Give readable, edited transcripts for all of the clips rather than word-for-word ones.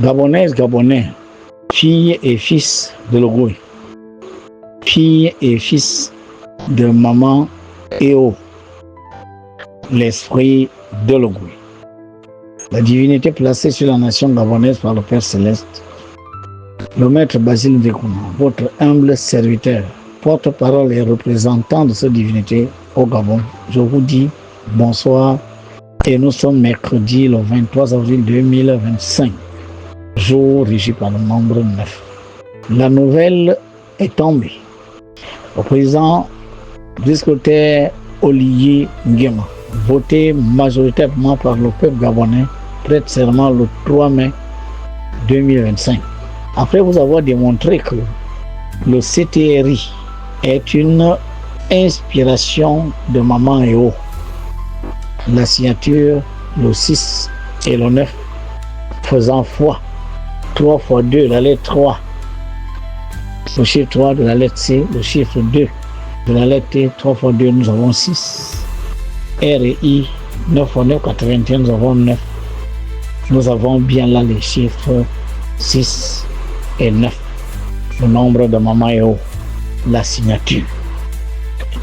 Gabonaises, Gabonais, filles et fils de Logoué, filles et fils de maman Eo, l'esprit de Logoué. La divinité placée sur la nation gabonaise par le Père Céleste, le maître Basile Ndekuna, votre humble serviteur, porte-parole et représentant de cette divinité au Gabon, je vous dis bonsoir et nous sommes mercredi le 23 avril 2025, jour régi par le nombre 9. La nouvelle est tombée. Le président discotaire Olivier Nguema, voté majoritairement par le peuple gabonais, prête serment le 3 mai 2025. Après vous avoir démontré que le CTRI est une inspiration de Maman Eo, la signature, le 6 et le 9, faisant foi, 3 fois 2, la lettre 3, le chiffre 3 de la lettre C, le chiffre 2 de la lettre T, 3 fois 2, nous avons 6, R et I, 9 fois 9, 81, nous avons 9. Nous avons bien là les chiffres 6 et 9, le nombre de Maman Eo, la signature.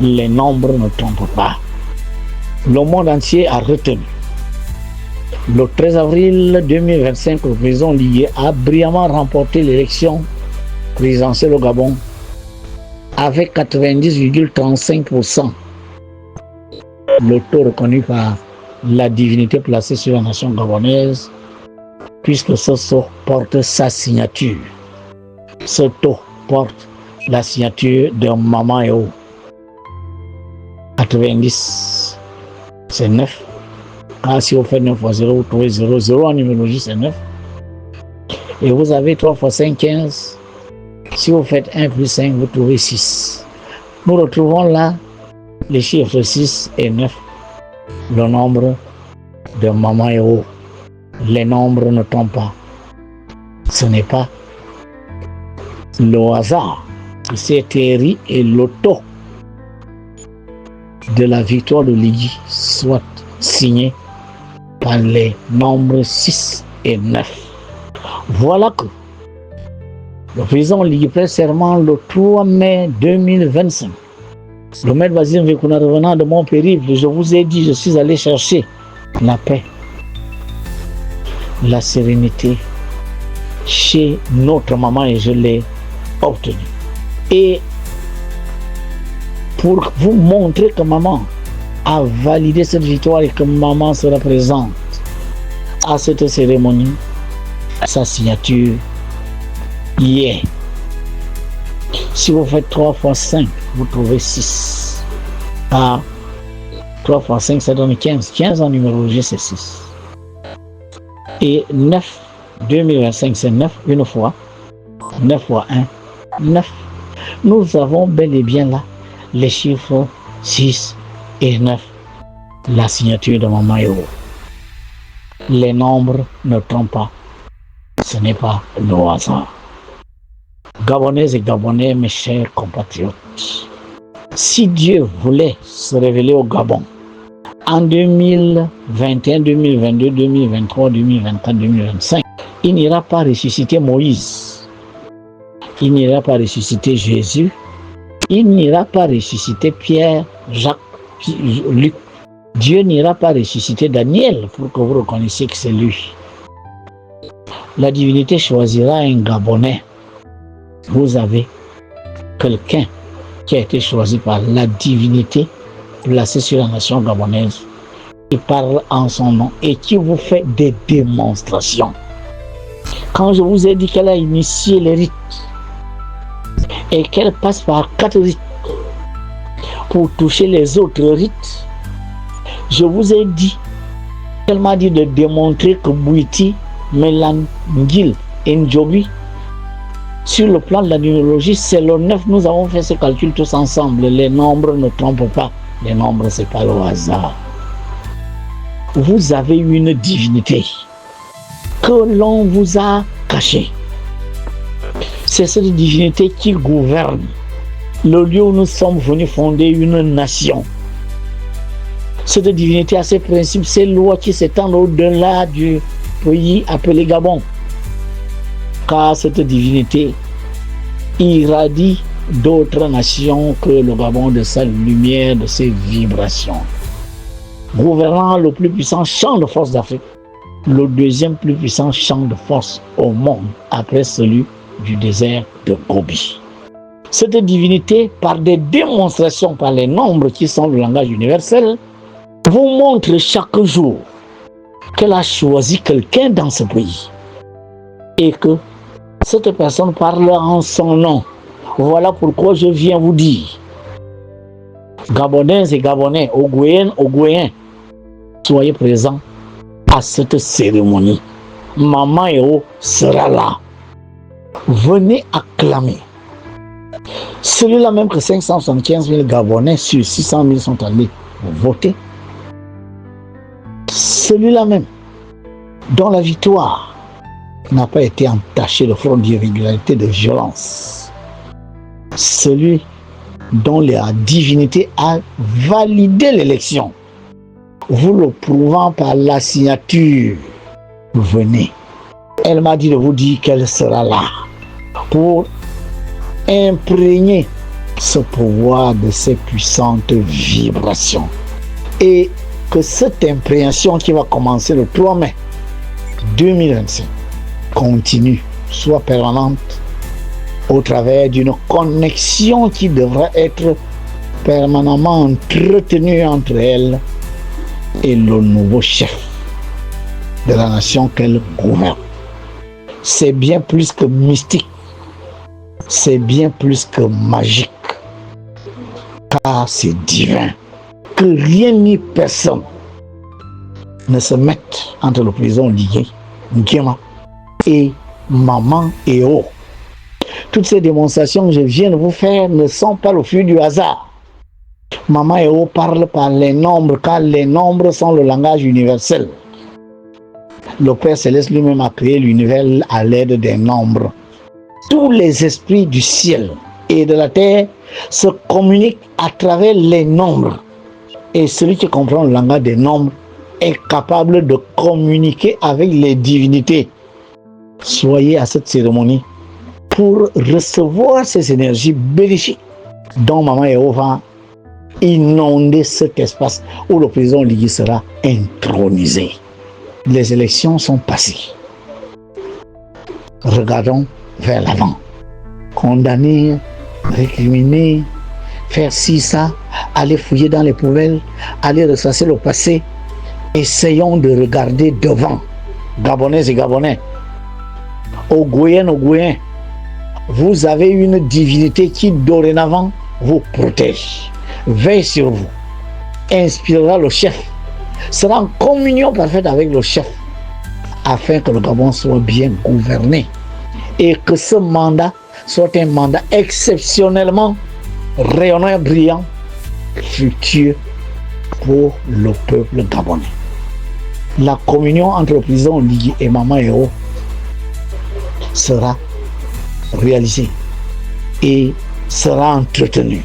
Les nombres ne trompent pas. Le monde entier a retenu. Le 13 avril 2025, le président Lié a brillamment remporté l'élection présidentielle au Gabon avec 90,35%. Le taux reconnu par la divinité placée sur la nation gabonaise, puisque ce taux porte sa signature. Ce taux porte la signature de Maman Eo. 90, c'est 9. Car si vous faites 9 fois 0, vous trouvez 0. 0 en numérologie, c'est 9. Et vous avez 3 fois 5, 15. Si vous faites 1 plus 5, vous trouvez 6. Nous retrouvons là les chiffres 6 et 9, le nombre de Maman Eo. Les nombres ne trompent pas. Ce n'est pas le hasard. C'est Thierry et l'auto de la victoire de Ligui soit signé par les nombres 6 et 9. Voilà que le président Ligui prête serment le 3 mai 2025. Le maître Basile Ndekuna, revenant de mon périple, je vous ai dit, je suis allé chercher la paix, la sérénité chez notre maman et je l'ai obtenue. Et pour vous montrer que maman a validé cette victoire et que maman sera présente à cette cérémonie, sa signature y est. Si vous faites 3 fois 5, vous trouvez 6. Ah, 3 fois 5, ça donne 15. 15 en numérologie, c'est 6. Et 9, 2025, c'est 9, une fois. 9 fois 1, 9. Nous avons bel et bien là les chiffres 6 et 9, la signature de Maman Eo. Les nombres ne trompent pas. Ce n'est pas le hasard. Gabonaises et Gabonais, mes chers compatriotes, si Dieu voulait se révéler au Gabon en 2021, 2022, 2023, 2024, 2025, il n'ira pas ressusciter Moïse, il n'ira pas ressusciter Jésus, il n'ira pas ressusciter Pierre, Jacques, Luc. Dieu n'ira pas ressusciter Daniel pour que vous reconnaissiez que c'est lui. La divinité choisira un Gabonais. Vous avez quelqu'un qui a été choisi par la divinité placée sur la nation gabonaise, qui parle en son nom et qui vous fait des démonstrations. Quand je vous ai dit qu'elle a initié les rites et qu'elle passe par 4 rites pour toucher les autres rites, je vous ai dit qu'elle m'a dit de démontrer que Bouiti, Melangil et Ndjobi, sur le plan de la numérologie, c'est le 9. Nous avons fait ce calcul tous ensemble. Les nombres ne trompent pas. Les nombres, ce n'est pas le hasard. Vous avez une divinité que l'on vous a cachée. C'est cette divinité qui gouverne le lieu où nous sommes venus fonder une nation. Cette divinité a ses principes, ses lois qui s'étendent au-delà du pays appelé Gabon. car cette divinité irradie d'autres nations que le Gabon de sa lumière, de ses vibrations. Gouvernant le plus puissant champ de force d'Afrique, le deuxième plus puissant champ de force au monde, après celui du désert de Gobi. Cette divinité, par des démonstrations, par les nombres qui sont le langage universel, vous montre chaque jour qu'elle a choisi quelqu'un dans ce pays et que cette personne parle en son nom. Voilà pourquoi je viens vous dire, Gabonaises et Gabonais, Ogoyens, Ogoyens, soyez présents à cette cérémonie. Maman Eo sera là. Venez acclamer. Celui-là même que 575 000 Gabonais sur 600 000 sont allés voter. Celui-là même dont la victoire n'a pas été entachée de fraude, d'irrégularité, de violence. Celui dont la divinité a validé l'élection, vous le prouvant par la signature. Venez. Elle m'a dit de vous dire qu'elle sera là pour imprégner ce pouvoir de ces puissantes vibrations. Et que cette imprégnation qui va commencer le 3 mai 2025 continue, soit permanente, au travers d'une connexion qui devra être permanemment entretenue entre elle et le nouveau chef de la nation qu'elle gouverne. C'est bien plus que mystique, c'est bien plus que magique, car c'est divin. Que rien ni personne ne se mette entre le président Ligué, Nguema et Maman Eo. Toutes ces démonstrations que je viens de vous faire ne sont pas le fruit du hasard. Maman Eo parle par les nombres, car les nombres sont le langage universel. Le Père Céleste lui-même a créé l'univers à l'aide des nombres. Tous les esprits du ciel et de la terre se communiquent à travers les nombres. Et celui qui comprend le langage des nombres est capable de communiquer avec les divinités. Soyez à cette cérémonie pour recevoir ces énergies bénéfiques dont Maman Eo va inonder cet espace où le président Ligué sera intronisé. Les élections sont passées. Regardons vers l'avant. Condamner, récriminer, faire ci, ça, aller fouiller dans les poubelles, aller ressasser le passé. Essayons de regarder devant. Gabonaises et Gabonais, Ogoyens, Ogoyens, vous avez une divinité qui dorénavant vous protège, veille sur vous, inspirera le chef, sera en communion parfaite avec le chef, afin que le Gabon soit bien gouverné et que ce mandat soit un mandat exceptionnellement rayonnant et brillant, fructueux pour le peuple gabonais. La communion entre le président Ligué et Maman Eo sera réalisée et sera entretenue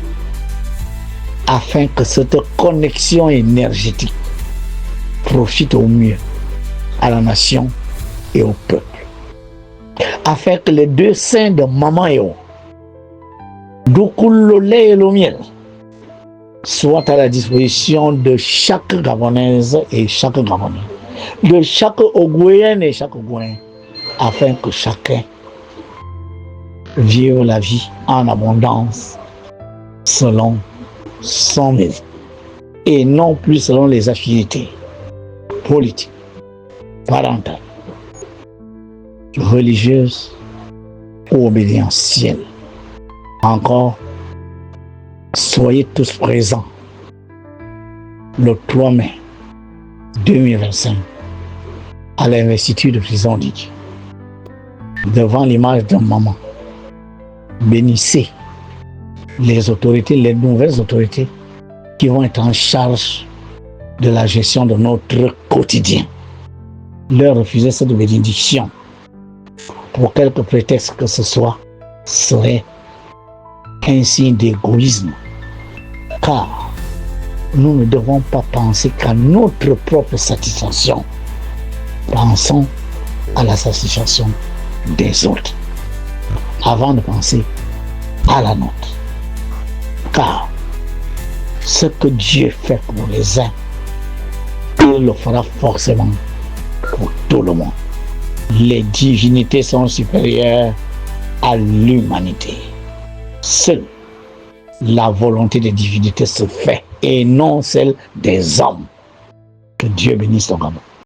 afin que cette connexion énergétique profite au mieux à la nation et au peuple, afin que les deux seins de Maman Eo, d'où coule le lait et le miel, soient à la disposition de chaque Gabonaise et chaque Gabonais, de chaque Ogoyenne et chaque Ogoyen, afin que chacun vive la vie en abondance selon son mérite et non plus selon les affinités politiques, parentales, religieuses ou obédientielles. Encore, soyez tous présents le 3 mai 2025 à l'investiture de président Ligué, devant l'image de maman. Bénissez les autorités, les nouvelles autorités qui vont être en charge de la gestion de notre quotidien. Leur refuser cette bénédiction pour quelque prétexte que ce soit serait un signe d'égoïsme, car nous ne devons pas penser qu'à notre propre satisfaction. Pensons à la satisfaction des autres avant de penser à la nôtre. Car ce que Dieu fait pour les uns, il le fera forcément pour tout le monde. Les divinités sont supérieures à l'humanité. Seule la volonté des divinités se fait et non celle des hommes. Que Dieu bénisse ton Gabon.